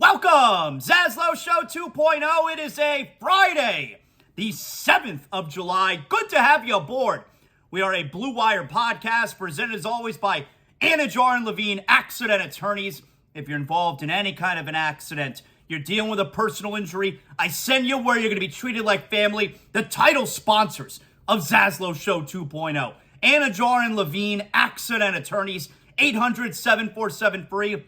Welcome, ZASLOW Show 2.0. It is a Friday, the 7th of July. Good to have you aboard. We are a Blue Wire podcast presented as always by Anidjar and Levine accident attorneys. If you're involved in any kind of an accident, you're dealing with a personal injury, I send you where you're going to be treated like family. The title sponsors of ZASLOW Show 2.0. Anidjar and Levine accident attorneys, 800-747-FREE.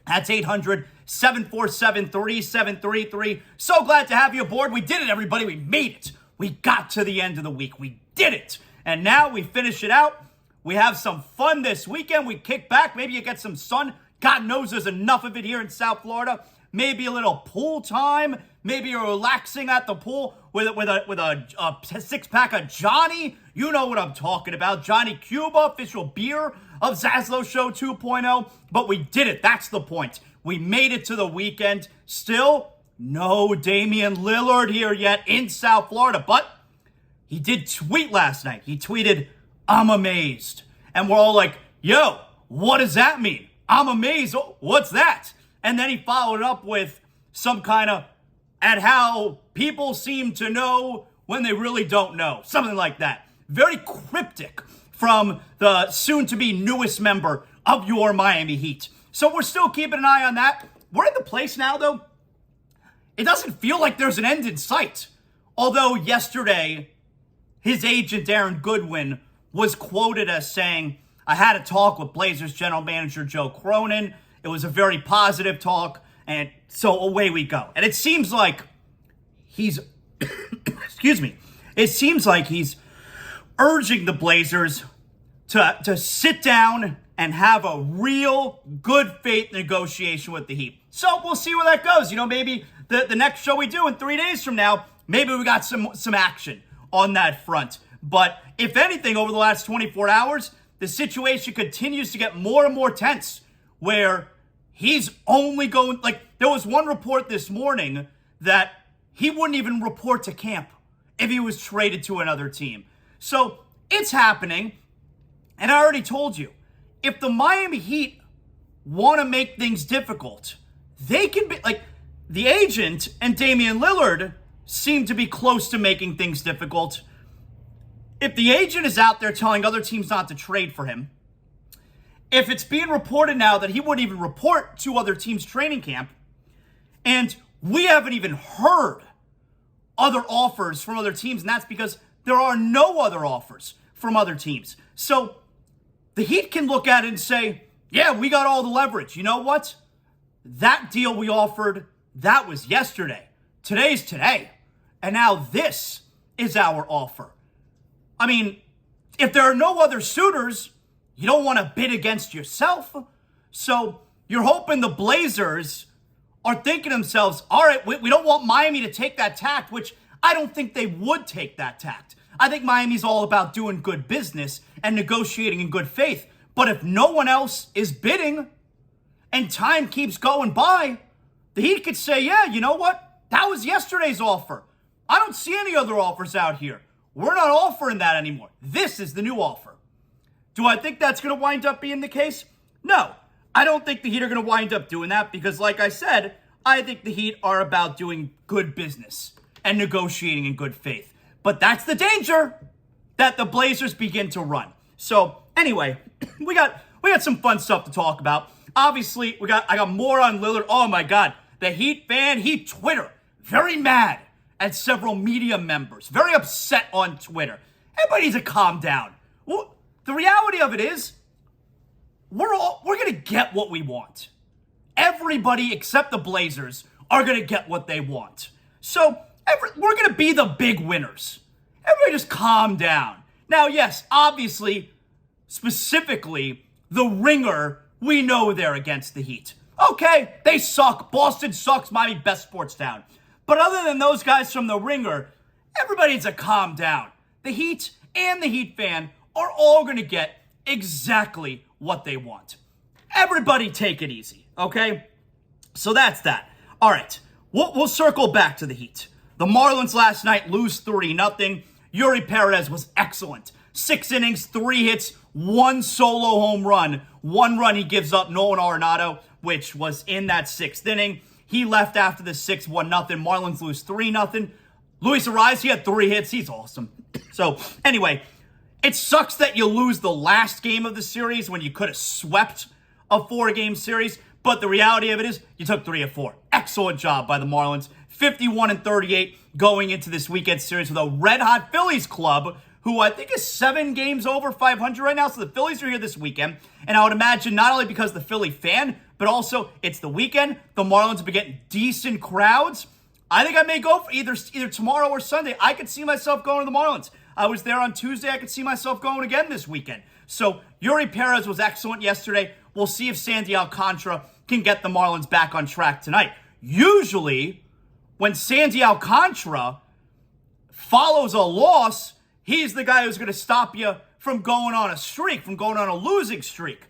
That's 800-747-3733. So glad to have you aboard. We did it, everybody. We made it. We got to the end of the week. We did it. And now we finish it out. We have some fun this weekend. We kick back. Maybe you get some sun. God knows there's enough of it here in South Florida. Maybe a little pool time. Maybe you're relaxing at the pool with a six-pack of Johnny. You know what I'm talking about. Johnny Cuba, official beer of ZASLOW Show 2.0. But we did it. That's the point. We made it to the weekend. Still, no Damian Lillard here yet in South Florida. But he did tweet last night. He tweeted, "I'm amazed." And we're all like, yo, what does that mean? I'm amazed. What's that? And then he followed up with some kind of, at how people seem to know when they really don't know. Something like that. Very cryptic from the soon-to-be newest member of your Miami Heat. So we're still keeping an eye on that. We're in the place now, though. It doesn't feel like there's an end in sight. Although yesterday, his agent, Aaron Goodwin, was quoted as saying, "I had a talk with Blazers general manager Joe Cronin. It was a very positive talk, and so away we go." And it seems like he's, excuse me, it seems like he's urging the Blazers to sit down and have a real good faith negotiation with the Heat. So we'll see where that goes. You know, maybe the next show we do in 3 days from now, maybe we got some action on that front. But if anything, over the last 24 hours, the situation continues to get more and more tense, where he's only going, like, there was one report this morning that he wouldn't even report to camp if he was traded to another team. So it's happening. And I already told you, if the Miami Heat want to make things difficult, they can be, like, the agent and Damian Lillard seem to be close to making things difficult. If the agent is out there telling other teams not to trade for him, if it's being reported now that he wouldn't even report to other teams' training camp, and we haven't even heard other offers from other teams, and that's because there are no other offers from other teams. So the Heat can look at it and say, yeah, we got all the leverage. You know what? That deal we offered, that was yesterday. Today's today. And now this is our offer. I mean, if there are no other suitors, you don't want to bid against yourself. So you're hoping the Blazers are thinking to themselves, all right, we don't want Miami to take that tact, which I don't think they would take that tact. I think Miami's all about doing good business and negotiating in good faith. But if no one else is bidding and time keeps going by, the Heat could say, yeah, you know what? That was yesterday's offer. I don't see any other offers out here. We're not offering that anymore. This is the new offer. Do I think that's going to wind up being the case? No. I don't think the Heat are going to wind up doing that because, like I said, I think the Heat are about doing good business and negotiating in good faith. But that's the danger that the Blazers begin to run. So anyway, we got some fun stuff to talk about. Obviously, I got more on Lillard. Oh my God, the Heat Twitter, very mad at several media members, very upset on Twitter. Everybody needs to calm down. Well, the reality of it is, we're gonna get what we want. Everybody except the Blazers are gonna get what they want. So we're going to be the big winners. Everybody just calm down. Now, yes, obviously, specifically, the Ringer, we know they're against the Heat. Okay, they suck. Boston sucks. Miami, best sports town. But other than those guys from the Ringer, everybody needs to calm down. The Heat and the Heat fan are all going to get exactly what they want. Everybody take it easy, okay? So that's that. All right, we'll circle back to the Heat. The Marlins last night lose 3-0. Yuri Perez was excellent. 6 innings, 3 hits, 1 solo home run. 1 run he gives up, Nolan Arenado, which was in that 6th inning. He left after the 6-1 nothing. Marlins lose 3-0. Luis Ariz, he had 3 hits. He's awesome. So anyway, it sucks that you lose the last game of the series when you could have swept a 4-game series. But the reality of it is you took 3 of 4. Excellent job by the Marlins. 51-38 going into this weekend series with a red-hot Phillies club who I think is 7 games over 500 right now. So the Phillies are here this weekend. And I would imagine not only because the Philly fan, but also it's the weekend. The Marlins have been getting decent crowds. I think I may go for either tomorrow or Sunday. I could see myself going to the Marlins. I was there on Tuesday. I could see myself going again this weekend. So Yuri Perez was excellent yesterday. We'll see if Sandy Alcantara can get the Marlins back on track tonight. Usually, when Sandy Alcantara follows a loss, he's the guy who's going to stop you from going on a streak, from going on a losing streak.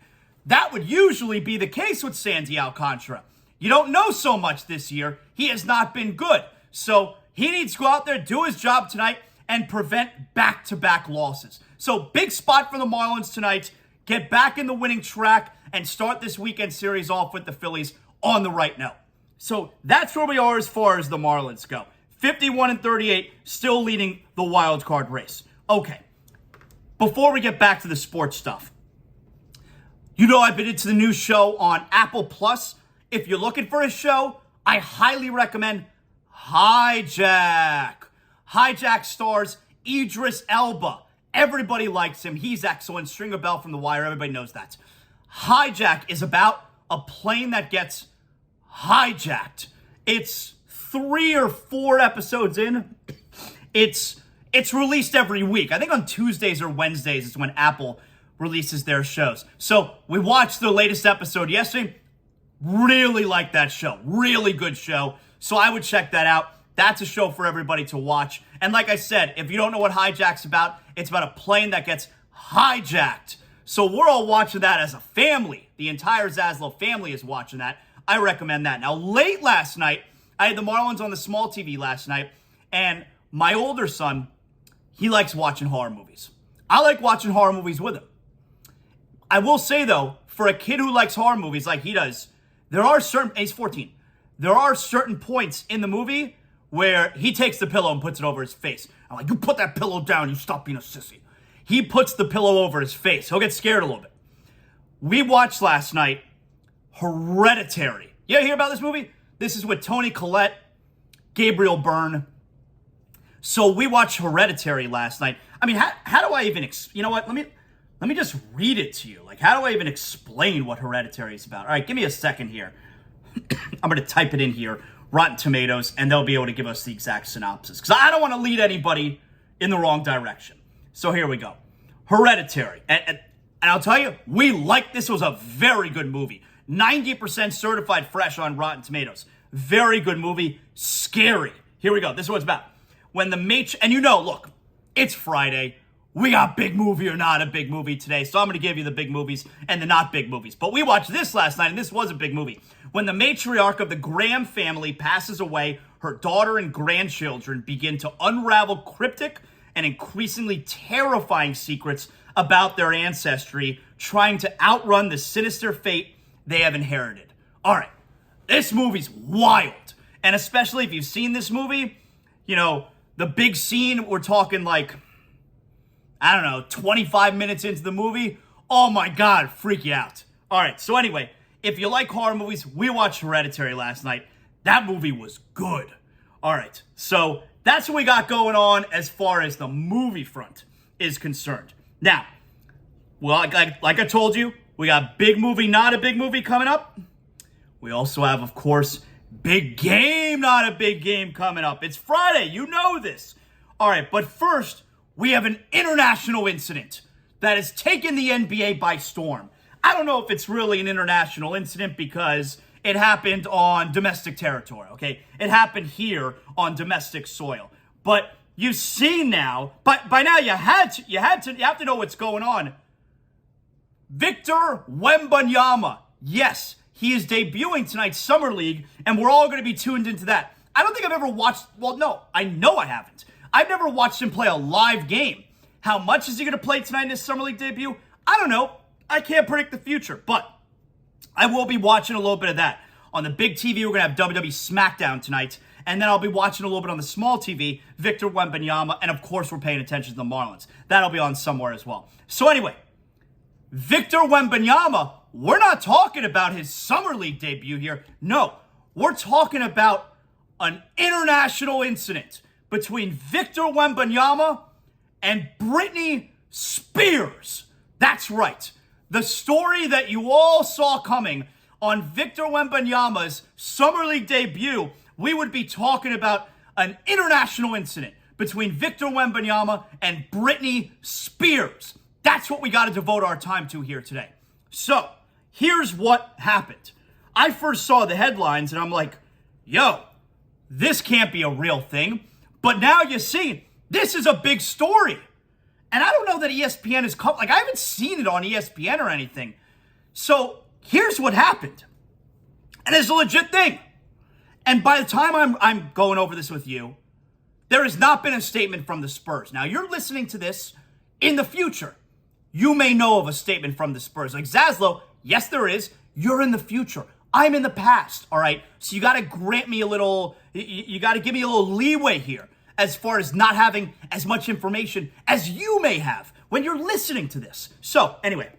That would usually be the case with Sandy Alcantara. You don't know so much this year. He has not been good. So he needs to go out there, do his job tonight, and prevent back-to-back losses. So big spot for the Marlins tonight. Get back in the winning track and start this weekend series off with the Phillies on the right note. So that's where we are as far as the Marlins go. 51-38, still leading the wild card race. Okay, before we get back to the sports stuff, you know I've been into the new show on Apple Plus. If you're looking for a show, I highly recommend Hijack. Hijack stars Idris Elba. Everybody likes him. He's excellent. Stringer Bell from The Wire. Everybody knows that. Hijack is about a plane that gets hijacked. It's 3 or 4 episodes in. It's released every week. I think on Tuesdays or Wednesdays is when Apple releases their shows. So we watched the latest episode yesterday. Really like that show. Really good show. So I would check that out. That's a show for everybody to watch. And like I said, if you don't know what Hijack's about, it's about a plane that gets hijacked. So we're all watching that as a family. The entire ZASLOW family is watching that. I recommend that. Now, late last night, I had the Marlins on the small TV last night, and my older son, he likes watching horror movies. I like watching horror movies with him. I will say, though, for a kid who likes horror movies like he does, he's 14, there are certain points in the movie where he takes the pillow and puts it over his face. I'm like, you put that pillow down, you stop being a sissy. He puts the pillow over his face. He'll get scared a little bit. We watched last night Hereditary. You hear about this movie? This is with Toni Collette, Gabriel Byrne. So we watched Hereditary last night. I mean, how do I even, you know what? Let me just read it to you. Like, how do I even explain what Hereditary is about? All right, give me a second here. I'm going to type it in here, Rotten Tomatoes, and they'll be able to give us the exact synopsis. Because I don't want to lead anybody in the wrong direction. So here we go. Hereditary. And I'll tell you, we like this. It was a very good movie. 90% certified fresh on Rotten Tomatoes. Very good movie. Scary. Here we go. This is what it's about. When the and look, it's Friday. We got big movie or not a big movie today. So I'm going to give you the big movies and the not big movies. But we watched this last night, and this was a big movie. When the matriarch of the Graham family passes away, her daughter and grandchildren begin to unravel cryptic and increasingly terrifying secrets about their ancestry, trying to outrun the sinister fate they have inherited. All right, this movie's wild. And especially if you've seen this movie, the big scene, we're talking like, 25 minutes into the movie. Oh my God, freak you out. All right, so anyway, if you like horror movies, we watched Hereditary last night. That movie was good. All right, so that's what we got going on as far as the movie front is concerned. Now, well, like I told you, we got big movie, not a big movie coming up. We also have, of course, big game, not a big game coming up. It's Friday, you know this. All right, but first, we have an international incident that has taken the NBA by storm. I don't know if it's really an international incident because it happened on domestic territory, okay? It happened here on domestic soil. But you see now, by now you have to know what's going on. Victor Wembanyama, yes, he is debuting tonight's Summer League, and we're all going to be tuned into that. I don't think I've ever watched, I know I haven't. I've never watched him play a live game. How much is he going to play tonight in his Summer League debut? I don't know. I can't predict the future, but I will be watching a little bit of that. On the big TV, we're going to have WWE SmackDown tonight. And then I'll be watching a little bit on the small TV, Victor Wembanyama. And of course, we're paying attention to the Marlins. That'll be on somewhere as well. So anyway, Victor Wembanyama, we're not talking about his Summer League debut here. No, we're talking about an international incident between Victor Wembanyama and Britney Spears. That's right. The story that you all saw coming on Victor Wembanyama's Summer League debut, we would be talking about an international incident between Victor Wembanyama and Britney Spears. That's what we got to devote our time to here today. So, here's what happened. I first saw the headlines and I'm like, yo, this can't be a real thing. But now you see, this is a big story. And I don't know that ESPN is, I haven't seen it on ESPN or anything. So here's what happened. And it's a legit thing. And by the time I'm going over this with you, there has not been a statement from the Spurs. Now you're listening to this in the future. You may know of a statement from the Spurs. Like ZASLOW, yes there is. You're in the future. I'm in the past, all right? So you got to grant me a little, you got to give me a little leeway here as far as not having as much information as you may have when you're listening to this. So anyway,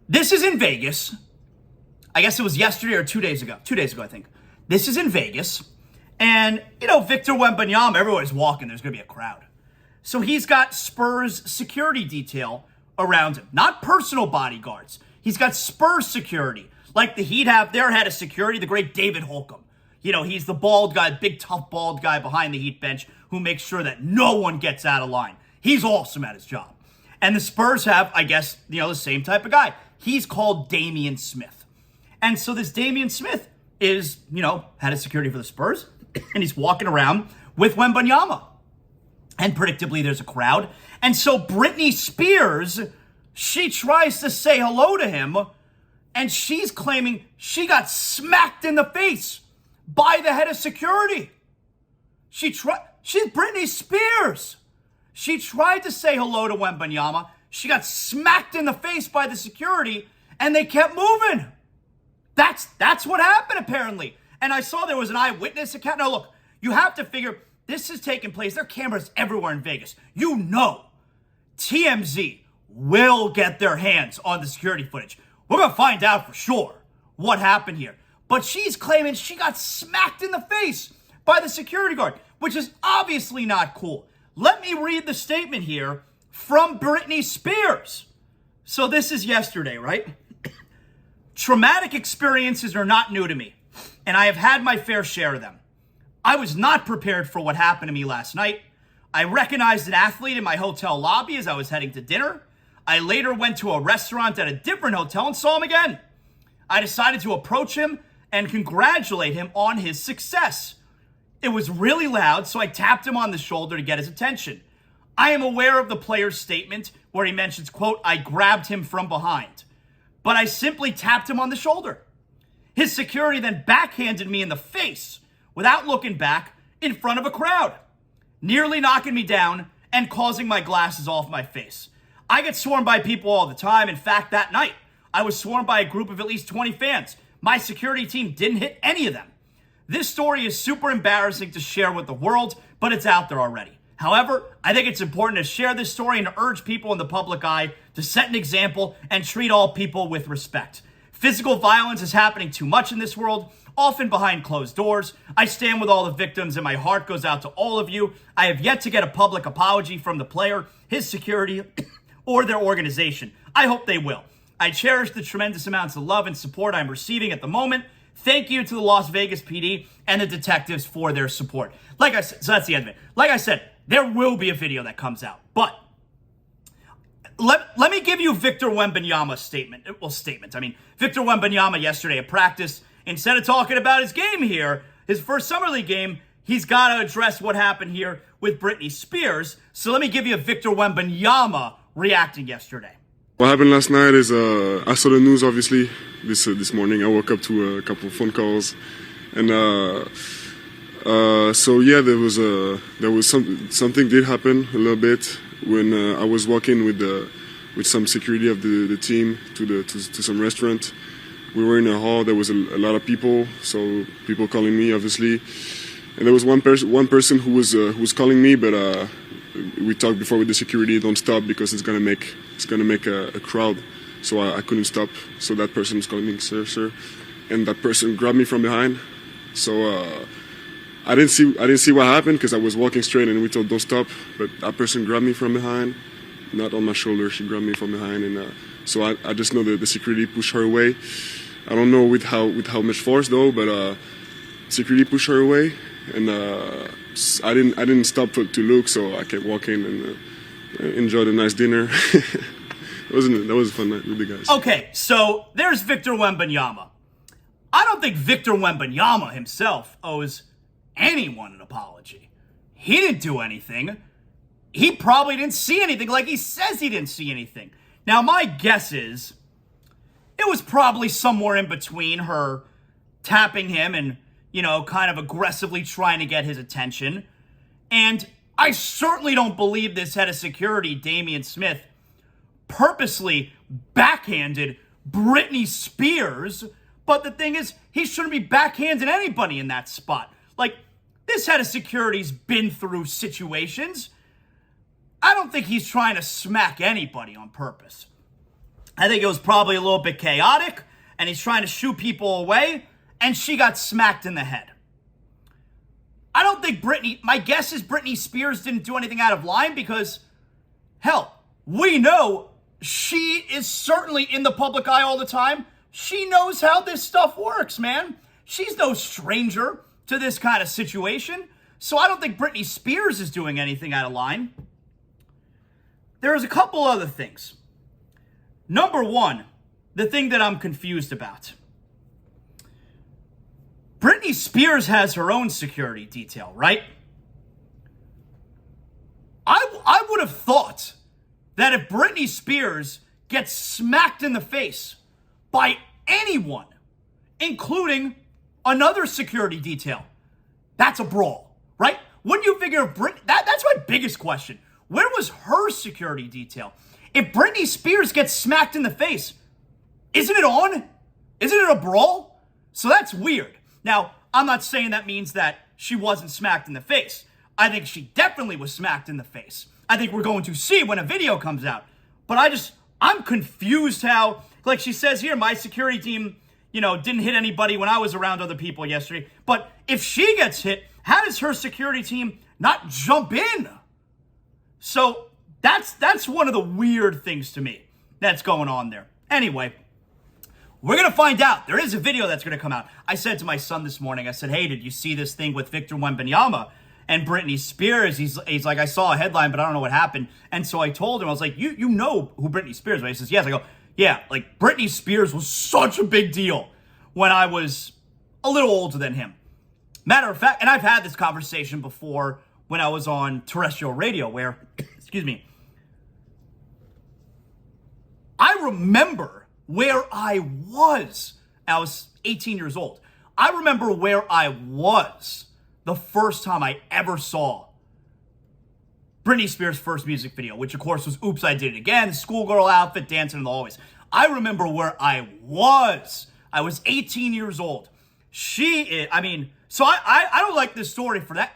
this is in Vegas. I guess it was yesterday or 2 days ago. 2 days ago, I think. This is in Vegas. And, you know, Victor Wembanyama, everybody's walking. There's going to be a crowd. So he's got Spurs security detail around him. Not personal bodyguards. He's got Spurs security. Like the Heat have their head of security, the great David Holcomb. You know, he's the bald guy, big tough bald guy behind the Heat bench who makes sure that no one gets out of line. He's awesome at his job. And the Spurs have, I guess, you know, the same type of guy. He's called Damian Smith. And so this Damian Smith is, you know, head of security for the Spurs. And he's walking around with Wembanyama. And predictably, there's a crowd. And so Britney Spears, she tries to say hello to him. And she's claiming she got smacked in the face by the head of security. She's Britney Spears. She tried to say hello to Wembanyama. She got smacked in the face by the security, and they kept moving. That's what happened, apparently. And I saw there was an eyewitness account. Now, look, you have to figure this is taking place. There are cameras everywhere in Vegas. You know TMZ will get their hands on the security footage. We're going to find out for sure what happened here. But she's claiming she got smacked in the face by the security guard, which is obviously not cool. Let me read the statement here from Britney Spears. So this is yesterday, right? Traumatic experiences are not new to me, and I have had my fair share of them. I was not prepared for what happened to me last night. I recognized an athlete in my hotel lobby as I was heading to dinner. I later went to a restaurant at a different hotel and saw him again. I decided to approach him and congratulate him on his success. It was really loud, so I tapped him on the shoulder to get his attention. I am aware of the player's statement where he mentions, quote, I grabbed him from behind. But I simply tapped him on the shoulder. His security then backhanded me in the face without looking back in front of a crowd, nearly knocking me down and causing my glasses off my face. I get swarmed by people all the time. In fact, that night, I was swarmed by a group of at least 20 fans. My security team didn't hit any of them. This story is super embarrassing to share with the world, but it's out there already. However, I think it's important to share this story and to urge people in the public eye to set an example and treat all people with respect. Physical violence is happening too much in this world, often behind closed doors. I stand with all the victims and my heart goes out to all of you. I have yet to get a public apology from the player, his security, or their organization. I hope they will. I cherish the tremendous amounts of love and support I'm receiving at the moment. Thank you to the Las Vegas PD and the detectives for their support. Like I said, so that's the end of it. Like I said, there will be a video that comes out. But let me give you Victor Wembanyama's statement. I mean, Victor Wembanyama yesterday at practice, instead of talking about his game here, his first Summer League game, he's got to address what happened here with Britney Spears. So let me give you Victor Wembanyama reacting yesterday. What happened last night is I saw the news, obviously, this morning. I woke up to a couple of phone calls. And so, yeah, there was something did happen a little bit when I was walking with some security of the team to some restaurant. We were in a hall. There was a lot of people, so people calling me, obviously. And there was one person who was calling me, but we talked before with the security. Don't stop because it's gonna make a crowd. So I couldn't stop. So that person was calling me, sir, sir, and that person grabbed me from behind. So I didn't see what happened because I was walking straight and we told don't stop. But that person grabbed me from behind, not on my shoulder. She grabbed me from behind, and so I just know that the security pushed her away. I don't know with how much force though, but security pushed her away. And I didn't stop to look, so I kept walking and enjoyed a nice dinner. That was a fun night with the guys. Okay, so there's Victor Wembanyama. I don't think Victor Wembanyama himself owes anyone an apology. He didn't do anything. He probably didn't see anything, like he says he didn't see anything. Now, my guess is it was probably somewhere in between her tapping him and kind of aggressively trying to get his attention. And I certainly don't believe this head of security, Damian Smith, purposely backhanded Britney Spears. But the thing is, he shouldn't be backhanding anybody in that spot. Like, this head of security's been through situations. I don't think he's trying to smack anybody on purpose. I think it was probably a little bit chaotic, and he's trying to shoo people away, and she got smacked in the head. I don't think my guess is Britney Spears didn't do anything out of line because, hell, we know she is certainly in the public eye all the time. She knows how this stuff works, man. She's no stranger to this kind of situation. So I don't think Britney Spears is doing anything out of line. There's a couple other things. Number one, the thing that I'm confused about. Britney Spears has her own security detail, right? I would have thought that if Britney Spears gets smacked in the face by anyone, including another security detail, that's a brawl, right? Wouldn't you figure that's my biggest question. Where was her security detail? If Britney Spears gets smacked in the face, isn't it on? Isn't it a brawl? So that's weird. Now, I'm not saying that means that she wasn't smacked in the face. I think she definitely was smacked in the face. I think we're going to see when a video comes out. But I'm confused how, like she says here, my security team, didn't hit anybody when I was around other people yesterday. But if she gets hit, how does her security team not jump in? So that's one of the weird things to me that's going on there. Anyway, we're going to find out. There is a video that's going to come out. I said to my son this morning, I said, hey, did you see this thing with Victor Wembanyama and Britney Spears? He's like, I saw a headline, but I don't know what happened. And so I told him, I was like, you know who Britney Spears was? He says, yes. I go, yeah, like Britney Spears was such a big deal when I was a little older than him. Matter of fact, and I've had this conversation before when I was on terrestrial radio where, excuse me, I remember where I was. I was 18 years old. I remember where I was the first time I ever saw Britney Spears' first music video, which of course was Oops, I Did It Again, schoolgirl outfit, dancing in the hallways. I remember where I was. I was 18 years old. So I don't like this story for that.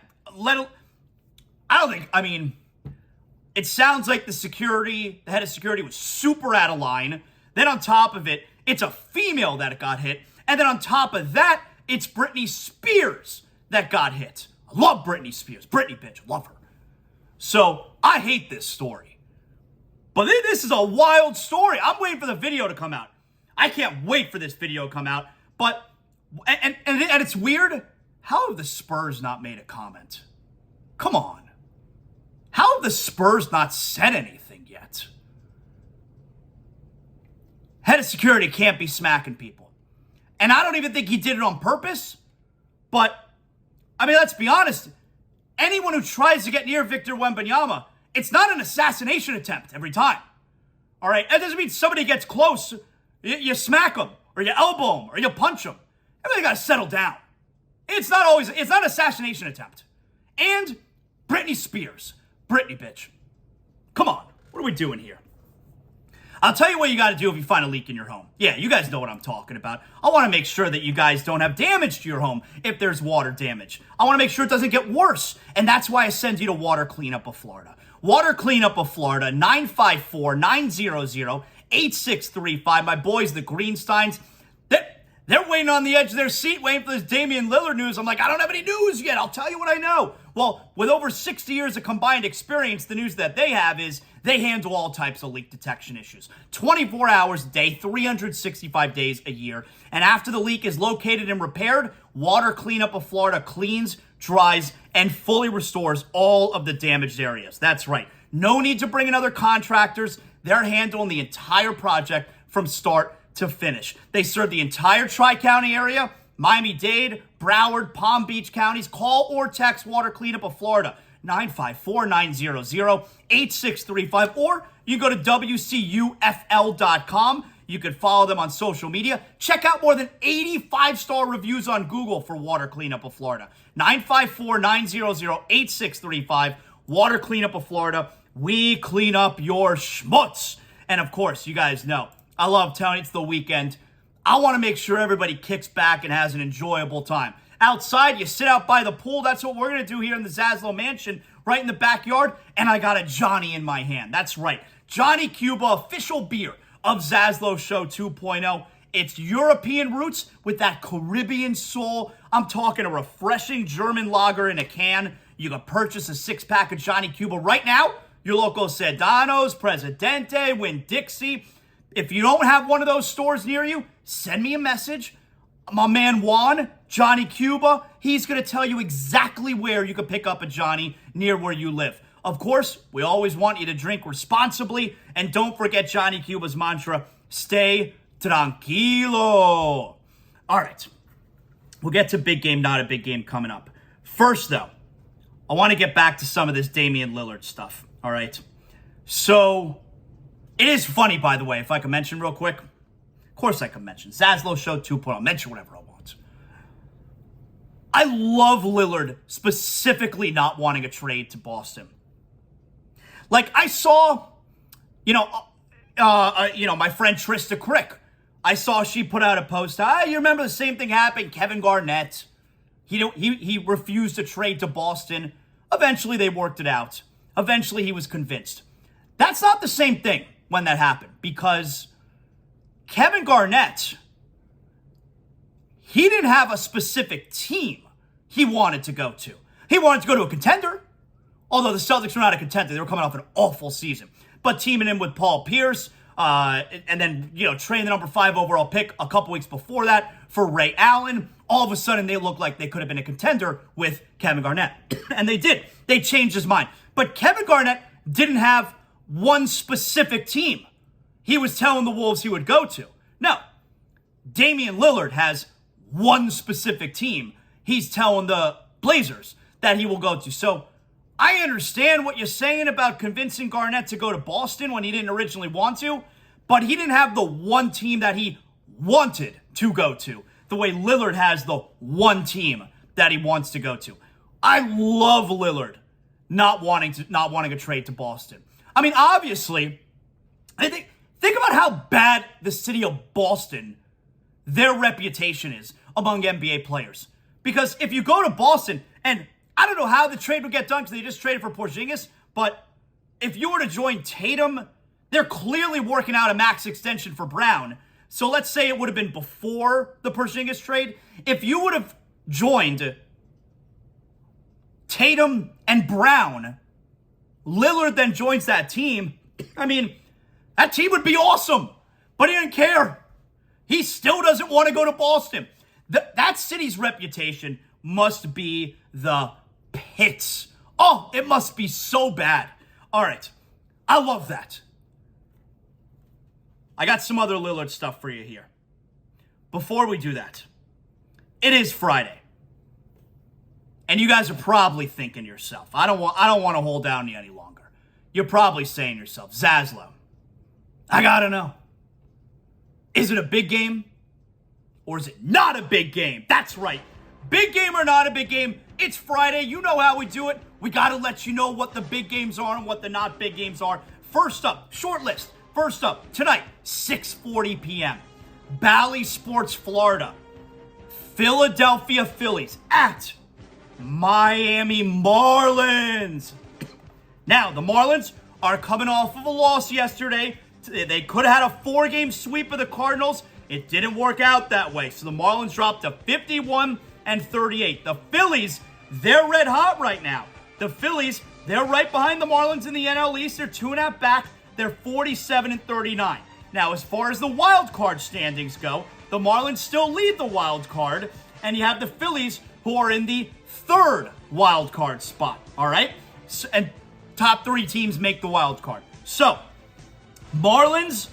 It sounds like the head of security was super out of line. Then on top of it, it's a female that got hit. And then on top of that, it's Britney Spears that got hit. I love Britney Spears. Britney bitch, love her. So I hate this story. But this is a wild story. I'm waiting for the video to come out. I can't wait for this video to come out. But, and it's weird. How have the Spurs not made a comment? Come on. How have the Spurs not said anything yet? Head of security can't be smacking people. And I don't even think he did it on purpose. But, let's be honest. Anyone who tries to get near Victor Wembanyama, it's not an assassination attempt every time. All right? That doesn't mean somebody gets close, you smack them, or you elbow them, or you punch them. Everybody got to settle down. It's not an assassination attempt. And Britney Spears. Britney bitch. Come on. What are we doing here? I'll tell you what you got to do if you find a leak in your home. Yeah, you guys know what I'm talking about. I want to make sure that you guys don't have damage to your home if there's water damage. I want to make sure it doesn't get worse, and that's why I send you to Water Cleanup of Florida. Water Cleanup of Florida, 954-900-8635. My boys, the Greensteins, they're waiting on the edge of their seat, waiting for this Damian Lillard news. I'm like, I don't have any news yet. I'll tell you what I know. Well, with over 60 years of combined experience, the news that they have is they handle all types of leak detection issues. 24 hours a day, 365 days a year. And after the leak is located and repaired, Water Cleanup of Florida cleans, dries, and fully restores all of the damaged areas. That's right. No need to bring in other contractors. They're handling the entire project from start to finish. They serve the entire Tri-County area, Miami-Dade, Broward, Palm Beach counties. Call or text Water Cleanup of Florida, 954-900-8635, or you go to WCUFL.com. You can follow them on social media. Check out more than 85-star reviews on Google for Water Cleanup of Florida. 954-900-8635. Water Cleanup of Florida. We clean up your schmutz. And of course, you guys know, I love telling you it's the weekend. I want to make sure everybody kicks back and has an enjoyable time. Outside, you sit out by the pool. That's what we're going to do here in the ZASLOW Mansion, right in the backyard. And I got a Johnny in my hand. That's right. Johnny Cuba, official beer of ZASLOW Show 2.0. It's European roots with that Caribbean soul. I'm talking a refreshing German lager in a can. You can purchase a 6-pack of Johnny Cuba right now. Your local Sedanos, Presidente, Winn-Dixie. If you don't have one of those stores near you, send me a message. My man Juan, Johnny Cuba, he's going to tell you exactly where you can pick up a Johnny near where you live. Of course, we always want you to drink responsibly. And don't forget Johnny Cuba's mantra, stay tranquilo. All right, we'll get to big game, not a big game coming up. First, though, I want to get back to some of this Damian Lillard stuff, all right? So, it is funny, by the way, if I can mention real quick. Of course I can mention. ZASLOW Show 2.0. I'll mention whatever I want. I love Lillard specifically not wanting a trade to Boston. Like, I saw, my friend Trista Crick. I saw she put out a post. You remember the same thing happened? Kevin Garnett. He refused to trade to Boston. Eventually, they worked it out. Eventually, he was convinced. That's not the same thing when that happened, because Kevin Garnett, he didn't have a specific team he wanted to go to. He wanted to go to a contender, although the Celtics were not a contender. They were coming off an awful season. But teaming in with Paul Pierce, and then, trading the number 5 overall pick a couple weeks before that for Ray Allen, all of a sudden they looked like they could have been a contender with Kevin Garnett. And they did. They changed his mind. But Kevin Garnett didn't have one specific team he was telling the Wolves he would go to. No. Damian Lillard has one specific team he's telling the Blazers that he will go to. So I understand what you're saying about convincing Garnett to go to Boston when he didn't originally want to, but he didn't have the one team that he wanted to go to, the way Lillard has the one team that he wants to go to. I love Lillard not wanting a trade to Boston. I mean, obviously, think about how bad the city of Boston, their reputation is among NBA players. Because if you go to Boston, and I don't know how the trade would get done because they just traded for Porzingis, but if you were to join Tatum, they're clearly working out a max extension for Brown. So let's say it would have been before the Porzingis trade. If you would have joined Tatum and Brown, Lillard then joins that team. I mean, that team would be awesome, but he didn't care. He still doesn't want to go to Boston. That city's reputation must be the pits. Oh, it must be so bad. All right, I love that. I got some other Lillard stuff for you here. Before we do that, it is Friday. And you guys are probably thinking to yourself, I don't want to hold down you any longer. You're probably saying to yourself, ZASLOW, I gotta know. Is it a big game? Or is it not a big game? That's right. Big game or not a big game, it's Friday. You know how we do it. We gotta let you know what the big games are and what the not big games are. First up, short list first up, tonight, 6:40 p.m., Bally Sports, Florida. Philadelphia Phillies at Miami Marlins. Now, the Marlins are coming off of a loss yesterday. They could have had a 4-game sweep of the Cardinals. It didn't work out that way. So the Marlins dropped to 51-38. The Phillies, they're red hot right now. The Phillies, they're right behind the Marlins in the NL East. They're 2.5 back. They're 47-39. Now, as far as the wild card standings go, the Marlins still lead the wild card, and you have the Phillies who are in the 3rd wild card spot, all right? And top 3 teams make the wild card. So, Marlins,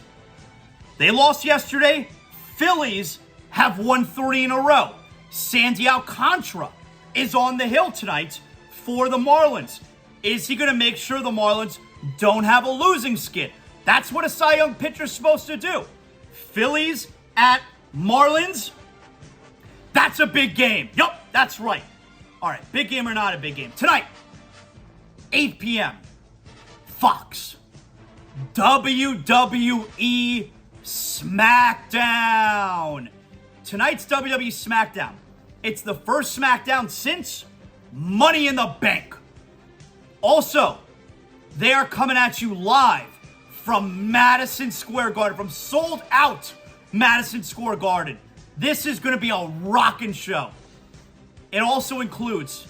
they lost yesterday. Phillies have won 3 in a row. Sandy Alcantara is on the hill tonight for the Marlins. Is he going to make sure the Marlins don't have a losing skid? That's what a Cy Young pitcher's supposed to do. Phillies at Marlins. That's a big game. Yup, that's right. All right, big game or not a big game. Tonight, 8 p.m., Fox. WWE SmackDown. Tonight's WWE SmackDown. It's the first SmackDown since Money in the Bank. Also, they are coming at you live from Madison Square Garden, from sold out Madison Square Garden. This is going to be a rockin' show. It also includes,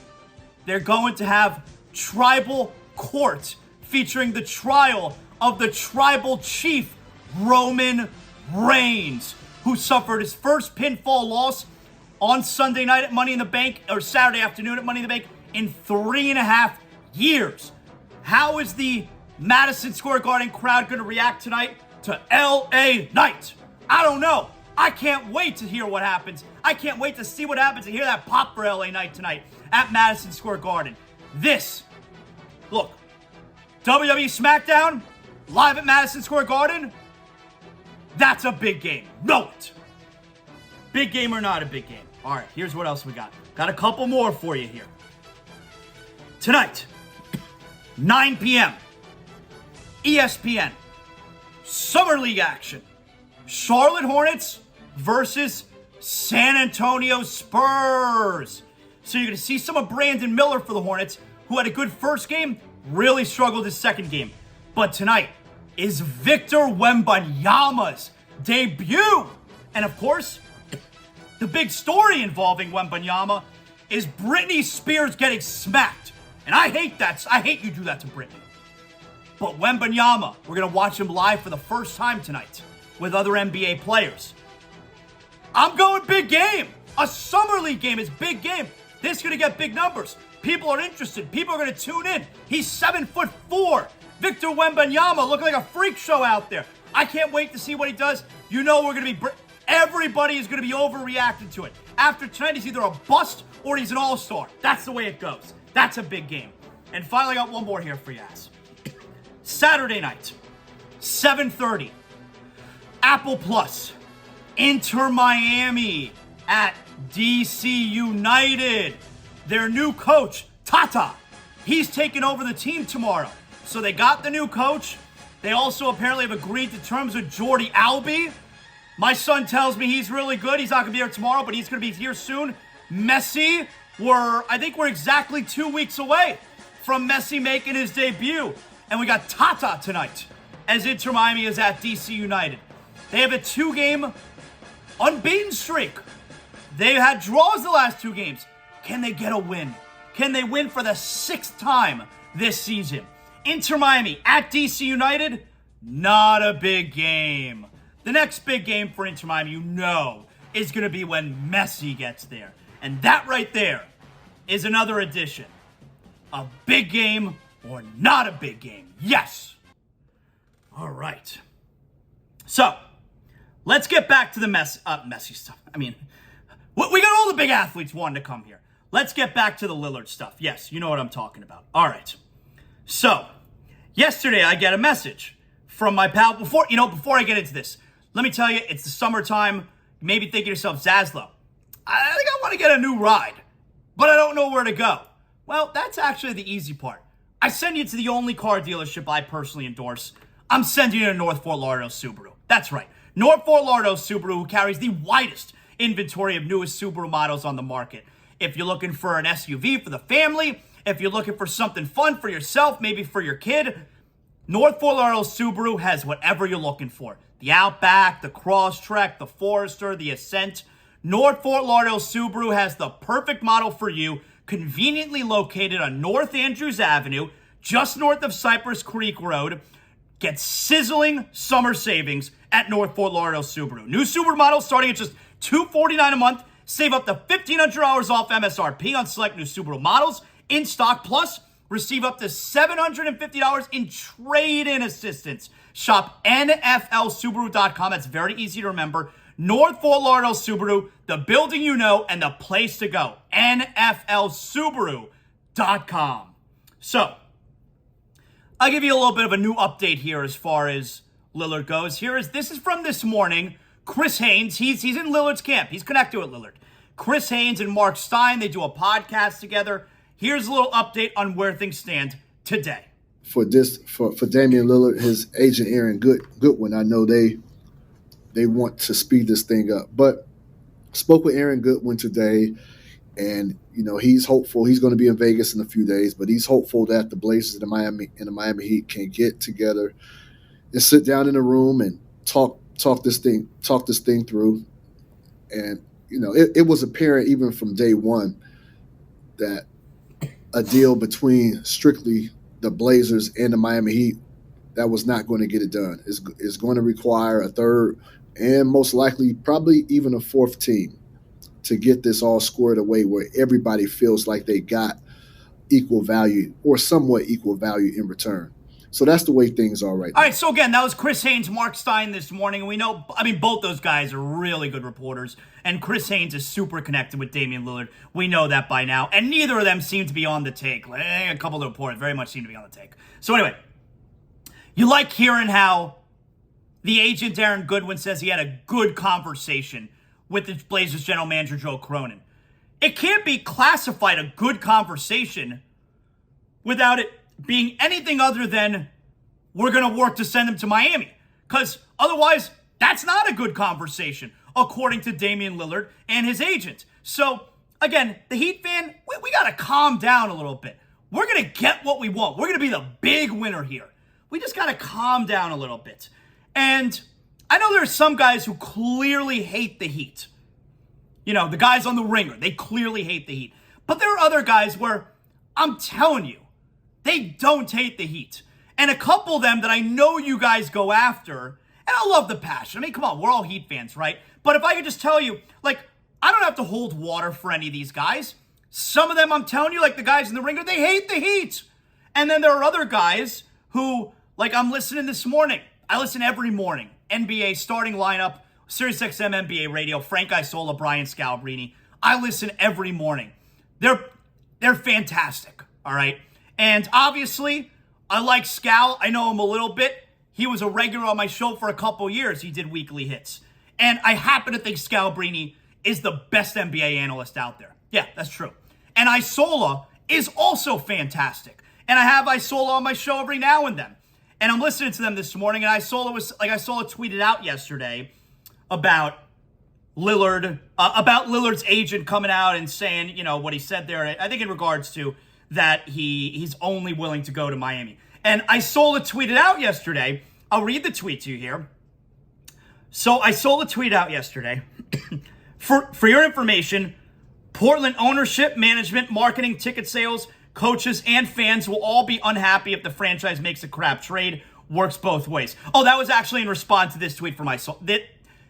they're going to have Tribal Court featuring the trial of the tribal chief, Roman Reigns, who suffered his first pinfall loss on Sunday night at Money in the Bank, or Saturday afternoon at Money in the Bank, in 3.5 years. How is the Madison Square Garden crowd going to react tonight to LA Knight? I don't know. I can't wait to hear what happens. I can't wait to see what happens and hear that pop for LA Knight tonight at Madison Square Garden. Look, WWE SmackDown, live at Madison Square Garden, that's a big game. Know it. Big game or not a big game. All right, here's what else we got. Got a couple more for you here. Tonight, 9 p.m., ESPN, Summer League action. Charlotte Hornets versus San Antonio Spurs. So you're going to see some of Brandon Miller for the Hornets, who had a good first game, really struggled his second game. But tonight is Victor Wembanyama's debut. And of course, the big story involving Wembanyama is Britney Spears getting smacked. And I hate that. I hate you do that to Britney. But Wembanyama, we're going to watch him live for the first time tonight with other NBA players. I'm going big game. A Summer League game is big game. This is going to get big numbers. People are interested. People are going to tune in. He's 7'4". Victor Wembanyama looking like a freak show out there. I can't wait to see what he does. You know we're going to be... Everybody is going to be overreacting to it. After tonight, he's either a bust or he's an all-star. That's the way it goes. That's a big game. And finally, I got one more here for you guys. Saturday night, 7:30. Apple Plus. Inter Miami at DC United. Their new coach, Tata, he's taking over the team tomorrow. So they got the new coach. They also apparently have agreed to terms with Jordy Albi. My son tells me he's really good. He's not going to be here tomorrow, but he's going to be here soon. Messi, I think we're exactly 2 weeks away from Messi making his debut. And we got Tata tonight as Inter Miami is at DC United. They have a 2-game unbeaten streak. They've had draws the last 2 games. Can they get a win? Can they win for the 6th time this season? Inter Miami at DC United, not a big game. The next big game for Inter Miami, you know, is going to be when Messi gets there. And that right there is another addition. A big game or not a big game. Yes. All right. So, let's get back to the Messi stuff. I mean, we got all the big athletes wanting to come here. Let's get back to the Lillard stuff. Yes, you know what I'm talking about. All right. So, yesterday I get a message from my pal. Before I get into this, let me tell you, it's the summertime. Maybe think to yourself, Zaslow, I think I want to get a new ride, but I don't know where to go. Well, that's actually the easy part. I send you to the only car dealership I personally endorse. I'm sending you to North Fort Lauderdale Subaru. That's right. North Fort Lauderdale Subaru, who carries the widest inventory of newest Subaru models on the market. If you're looking for an SUV for the family, if you're looking for something fun for yourself, maybe for your kid, North Fort Lauderdale Subaru has whatever you're looking for. The Outback, the Crosstrek, the Forester, the Ascent. North Fort Lauderdale Subaru has the perfect model for you, conveniently located on North Andrews Avenue, just north of Cypress Creek Road. Get sizzling summer savings at North Fort Lauderdale Subaru. New Subaru models starting at just $249 a month. Save up to $1,500 off MSRP on select new Subaru models in stock. Plus, receive up to $750 in trade-in assistance. Shop NFLSubaru.com. That's very easy to remember. North Fort Lauderdale Subaru, the building you know and the place to go. NFLSubaru.com. So, I'll give you a little bit of a new update here as far as Lillard goes. This is from this morning. Chris Haynes, he's in Lillard's camp. He's connected with Lillard. Chris Haynes and Mark Stein, they do a podcast together. Here's a little update on where things stand today. For Damian Lillard, his agent Aaron Goodwin, I know they want to speed this thing up. But spoke with Aaron Goodwin today, and he's hopeful. He's going to be in Vegas in a few days, but he's hopeful that the Blazers and the Miami Heat can get together and sit down in a room and talk this thing through. And it was apparent even from day one that a deal between strictly the Blazers and the Miami Heat that was not going to get it done. It's going to require a third and most likely probably even a fourth team to get this all squared away where everybody feels like they got equal value or somewhat equal value in return. So that's the way things are right now. All right, so again, that was Chris Haynes, Mark Stein this morning. And we know, both those guys are really good reporters. And Chris Haynes is super connected with Damian Lillard. We know that by now. And neither of them seem to be on the take. A couple of the reporters very much seem to be on the take. So anyway, you like hearing how the agent Aaron Goodwin says he had a good conversation with the Blazers general manager Joe Cronin. It can't be classified a good conversation without it being anything other than we're going to work to send him to Miami. Because otherwise, that's not a good conversation, according to Damian Lillard and his agent. So, again, the Heat fan, we got to calm down a little bit. We're going to get what we want. We're going to be the big winner here. We just got to calm down a little bit. And I know there's some guys who clearly hate the Heat. The guys on the Ringer, they clearly hate the Heat. But there are other guys where, I'm telling you, they don't hate the Heat. And a couple of them that I know you guys go after, and I love the passion. Come on, we're all Heat fans, right? But if I could just tell you, I don't have to hold water for any of these guys. Some of them, I'm telling you, like the guys in the Ringer, they hate the Heat. And then there are other guys who, I'm listening this morning. I listen every morning. NBA starting lineup, SiriusXM NBA radio, Frank Isola, Brian Scalabrine. I listen every morning. They're fantastic, all right? And obviously, I like Scal. I know him a little bit. He was a regular on my show for a couple years. He did weekly hits. And I happen to think Scalabrine is the best NBA analyst out there. Yeah, that's true. And Isola is also fantastic. And I have Isola on my show every now and then. And I'm listening to them this morning, and Isola tweeted out yesterday about Lillard, about Lillard's agent coming out and saying, what he said there, I think in regards to that he's only willing to go to Miami. And Isola tweeted out yesterday, I'll read the tweet to you here. So Isola tweeted out yesterday, for your information, Portland ownership, management, marketing, ticket sales, coaches, and fans will all be unhappy if the franchise makes a crap trade. Works both ways. Oh, that was actually in response to this tweet from Isola.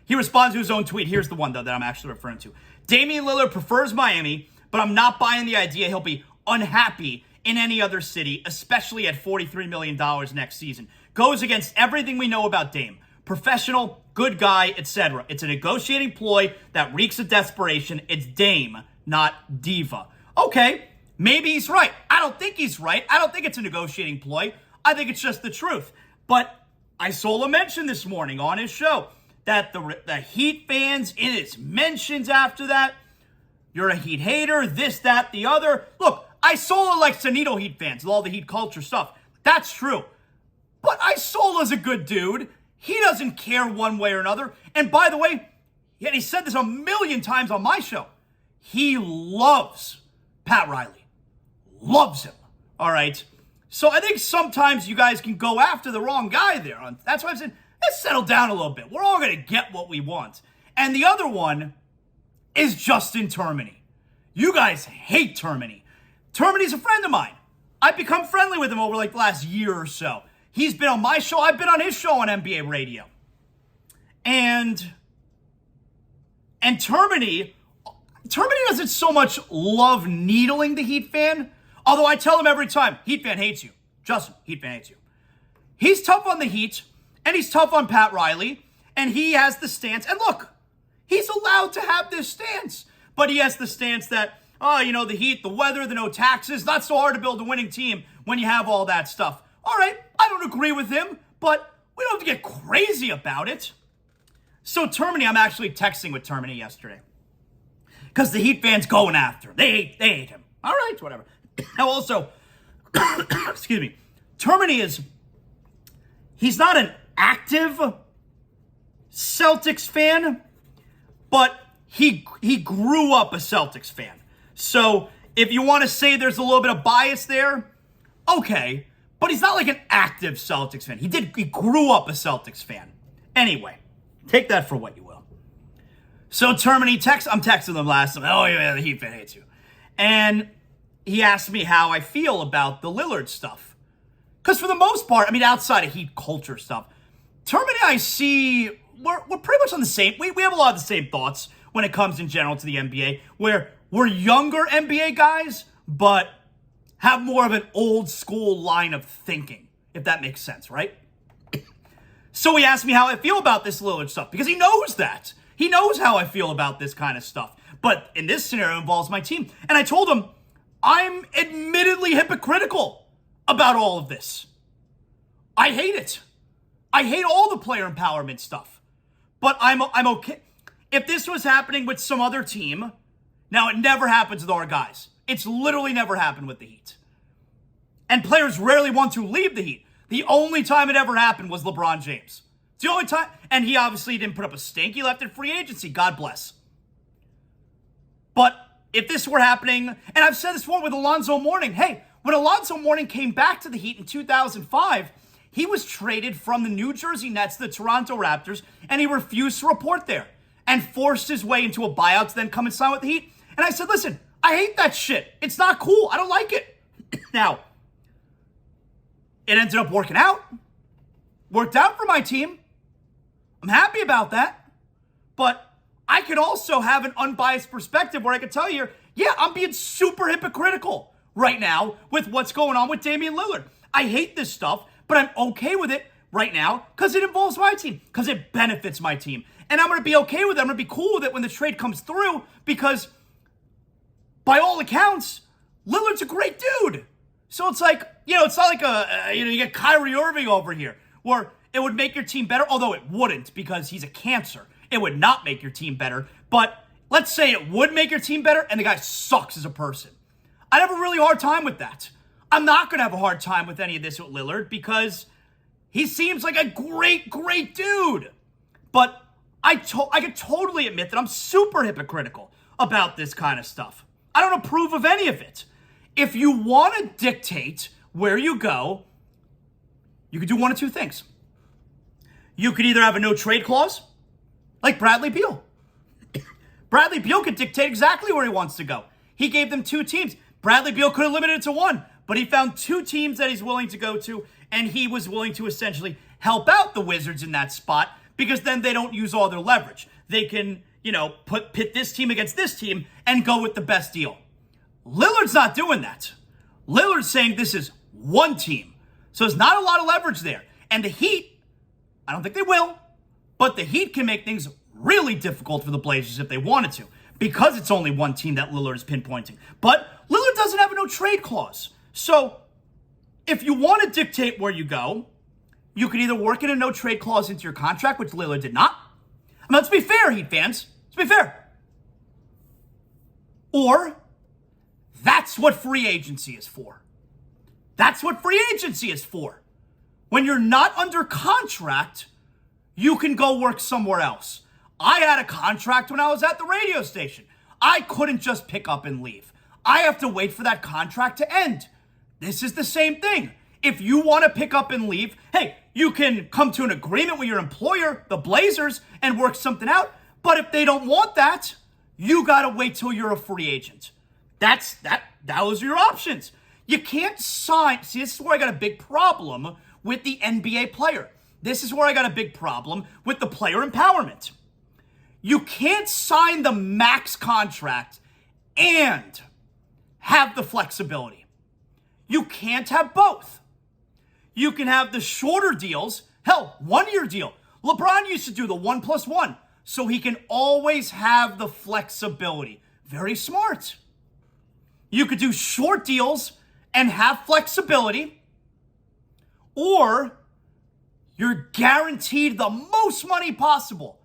He responds to his own tweet. Here's the one, though, that I'm actually referring to. Damian Lillard prefers Miami, but I'm not buying the idea he'll be unhappy in any other city, especially at $43 million next season. Goes against everything we know about Dame. Professional, good guy, etc. It's a negotiating ploy that reeks of desperation. It's Dame, not Diva. Okay, maybe he's right. I don't think he's right. I don't think it's a negotiating ploy. I think it's just the truth. But Isola mentioned this morning on his show that the Heat fans in his mentions after that, you're a Heat hater, this, that, the other. Look, Isola likes to needle Heat fans, all the Heat culture stuff. That's true. But Isola's a good dude. He doesn't care one way or another. And by the way, and he said this a million times on my show, he loves Pat Riley. Loves him. All right? So I think sometimes you guys can go after the wrong guy there. That's why I'm saying, let's settle down a little bit. We're all going to get what we want. And the other one is Justin Termini. You guys hate Termini. Termini's a friend of mine. I've become friendly with him over like the last year or so. He's been on my show. I've been on his show on NBA radio. And Termini doesn't so much love needling the Heat fan, although I tell him every time, Heat fan hates you. Justin, Heat fan hates you. He's tough on the Heat, and he's tough on Pat Riley, and he has the stance. And look, he's allowed to have this stance, but he has the stance that, the Heat, the weather, the no taxes, not so hard to build a winning team when you have all that stuff. All right, I don't agree with him, but we don't have to get crazy about it. So Termini, I'm actually texting with Termini yesterday because the Heat fans going after him. They hate him. All right, whatever. Now also, excuse me, Termini he's not an active Celtics fan, but he grew up a Celtics fan. So if you want to say there's a little bit of bias there, okay. But he's not like an active Celtics fan. He grew up a Celtics fan. Anyway, take that for what you will. So Termini I'm texting him last time. Oh yeah, the Heat fan hates you. And he asked me how I feel about the Lillard stuff. Because for the most part, outside of Heat culture stuff, Termini I see, we're pretty much on the same, we have a lot of the same thoughts when it comes in general to the NBA, where we're younger NBA guys, but have more of an old school line of thinking, if that makes sense, right? So he asked me how I feel about this Lillard stuff, because he knows that. He knows how I feel about this kind of stuff. But in this scenario, it involves my team. And I told him, I'm admittedly hypocritical about all of this. I hate it. I hate all the player empowerment stuff. But I'm okay. If this was happening with some other team, now it never happens with our guys. It's literally never happened with the Heat. And players rarely want to leave the Heat. The only time it ever happened was LeBron James. It's the only time. And he obviously didn't put up a stink. He left in free agency. God bless. But if this were happening, and I've said this before with Alonzo Mourning. Hey, when Alonzo Mourning came back to the Heat in 2005, he was traded from the New Jersey Nets to the Toronto Raptors, and he refused to report there and forced his way into a buyout to then come and sign with the Heat. And I said, listen, I hate that shit. It's not cool. I don't like it. Now, it ended up working out. Worked out for my team. I'm happy about that. But I could also have an unbiased perspective where I could tell you, yeah, I'm being super hypocritical right now with what's going on with Damian Lillard. I hate this stuff, but I'm okay with it right now because it involves my team, because it benefits my team. And I'm going to be okay with it. I'm going to be cool with it when the trade comes through because by all accounts, Lillard's a great dude. So it's like, it's not like you get Kyrie Irving over here where it would make your team better, although it wouldn't because he's a cancer. It would not make your team better. But let's say it would make your team better and the guy sucks as a person. I'd have a really hard time with that. I'm not going to have a hard time with any of this with Lillard because he seems like a great, great dude. But I could totally admit that I'm super hypocritical about this kind of stuff. I don't approve of any of it. If you want to dictate where you go, you could do one of two things. You could either have a no trade clause, like Bradley Beal. Bradley Beal could dictate exactly where he wants to go. He gave them two teams. Bradley Beal could have limited it to one, but he found two teams that he's willing to go to, and he was willing to essentially help out the Wizards in that spot because then they don't use all their leverage. They can, pit this team against this team and go with the best deal. Lillard's not doing that. Lillard's saying this is one team. So there's not a lot of leverage there. And the Heat, I don't think they will, but the Heat can make things really difficult for the Blazers if they wanted to because it's only one team that Lillard is pinpointing. But Lillard doesn't have a no trade clause. So if you want to dictate where you go, you could either work in a no trade clause into your contract, which Lillard did not. Let's be fair, Heat fans. Let's be fair. Or that's what free agency is for. That's what free agency is for. When you're not under contract, you can go work somewhere else. I had a contract when I was at the radio station. I couldn't just pick up and leave. I have to wait for that contract to end. This is the same thing. If you want to pick up and leave, hey, you can come to an agreement with your employer, the Blazers, and work something out. But if they don't want that, you got to wait till you're a free agent. Those are your options. You can't sign. See, this is where I got a big problem with the NBA player. This is where I got a big problem with the player empowerment. You can't sign the max contract and have the flexibility. You can't have both. You can have the shorter deals, hell, 1-year deal. LeBron used to do the 1+1, so he can always have the flexibility. Very smart. You could do short deals and have flexibility, or you're guaranteed the most money possible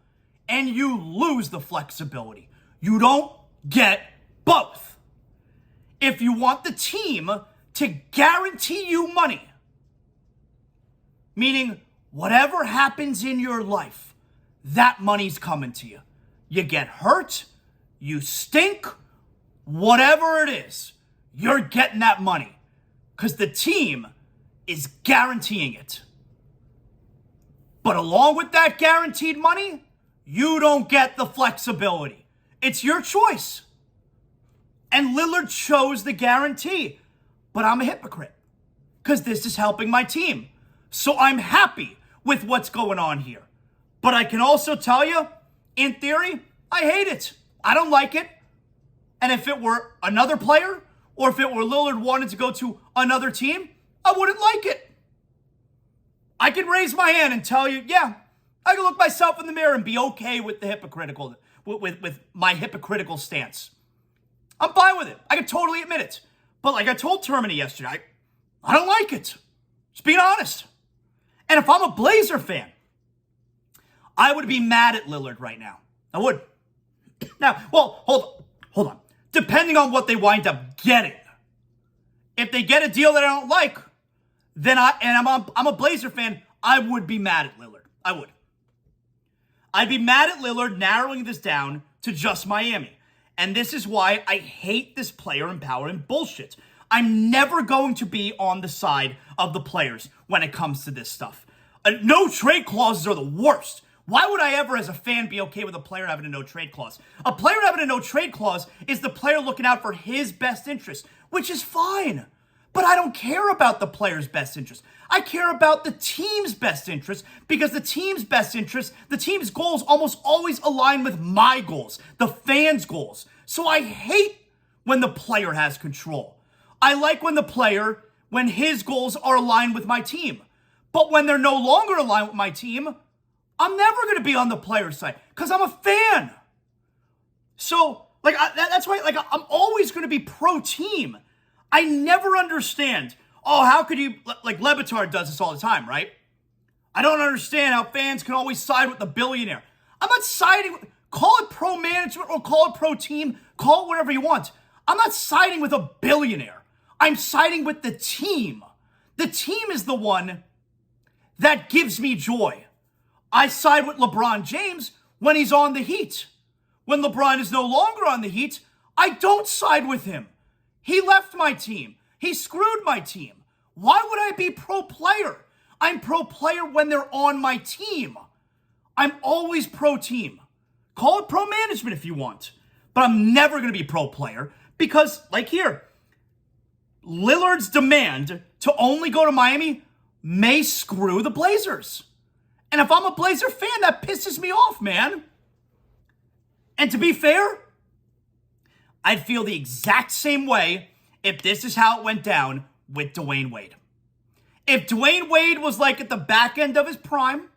and you lose the flexibility. You don't get both. If you want the team to guarantee you money, meaning whatever happens in your life, that money's coming to you. You get hurt, you stink, whatever it is, you're getting that money because the team is guaranteeing it. But along with that guaranteed money, you don't get the flexibility. It's your choice. And Lillard chose the guarantee. But I'm a hypocrite because this is helping my team. So I'm happy with what's going on here. But I can also tell you, in theory, I hate it. I don't like it. And if it were another player, or if it were Lillard wanted to go to another team, I wouldn't like it. I can raise my hand and tell you, yeah, I can look myself in the mirror and be okay with the hypocritical, with my hypocritical stance. I'm fine with it. I can totally admit it. But like I told Termini yesterday, I don't like it. Just being honest. And if I'm a Blazer fan, I would be mad at Lillard right now. I would. Now, well, hold on. Depending on what they wind up getting. If they get a deal that I don't like, then I'm a Blazer fan, I would be mad at Lillard. I would. I'd be mad at Lillard narrowing this down to just Miami. And this is why I hate this player empowerment bullshit. I'm never going to be on the side of the players when it comes to this stuff. No trade clauses are the worst. Why would I ever, as a fan, be okay with a player having a no trade clause? A player having a no trade clause is the player looking out for his best interest, which is fine. But I don't care about the player's best interest. I care about the team's best interest because the team's best interest, the team's goals almost always align with my goals, the fans' goals. So I hate when the player has control. I like when his goals are aligned with my team. But when they're no longer aligned with my team, I'm never going to be on the player's side because I'm a fan. So, that's why, I'm always going to be pro-team. I never understand, how could you, Levitard does this all the time, right? I don't understand how fans can always side with the billionaire. I'm not siding with, call it pro-management or call it pro-team, call it whatever you want. I'm not siding with a billionaire. I'm siding with the team. The team is the one that gives me joy. I side with LeBron James when he's on the Heat. When LeBron is no longer on the Heat, I don't side with him. He left my team. He screwed my team. Why would I be pro-player? I'm pro-player when they're on my team. I'm always pro-team. Call it pro-management if you want. But I'm never going to be pro-player because, like here, Lillard's demand to only go to Miami may screw the Blazers. And if I'm a Blazer fan, that pisses me off, man. And to be fair, I'd feel the exact same way if this is how it went down with Dwayne Wade. If Dwayne Wade was at the back end of his prime,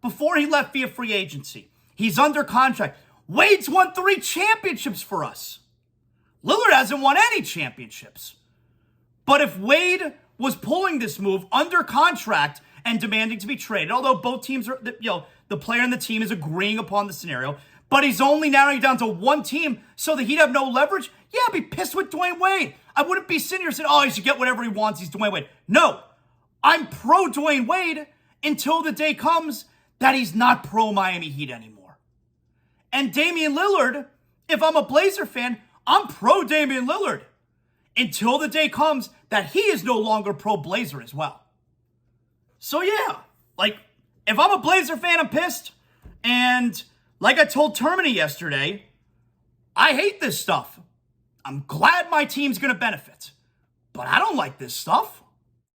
before he left via free agency, he's under contract. Wade's won 3 championships for us. Lillard hasn't won any championships. But if Wade was pulling this move under contract and demanding to be traded, although both teams are, the player and the team is agreeing upon the scenario, but he's only narrowing it down to one team so that he'd have no leverage, yeah, I'd be pissed with Dwayne Wade. I wouldn't be sitting here saying, he should get whatever he wants, he's Dwayne Wade. No, I'm pro Dwayne Wade until the day comes that he's not pro Miami Heat anymore. And Damian Lillard, if I'm a Blazer fan, I'm pro Damian Lillard until the day comes that he is no longer pro Blazer as well. So yeah, like, if I'm a Blazer fan, I'm pissed. And like I told Termini yesterday, I hate this stuff. I'm glad my team's going to benefit. But I don't like this stuff.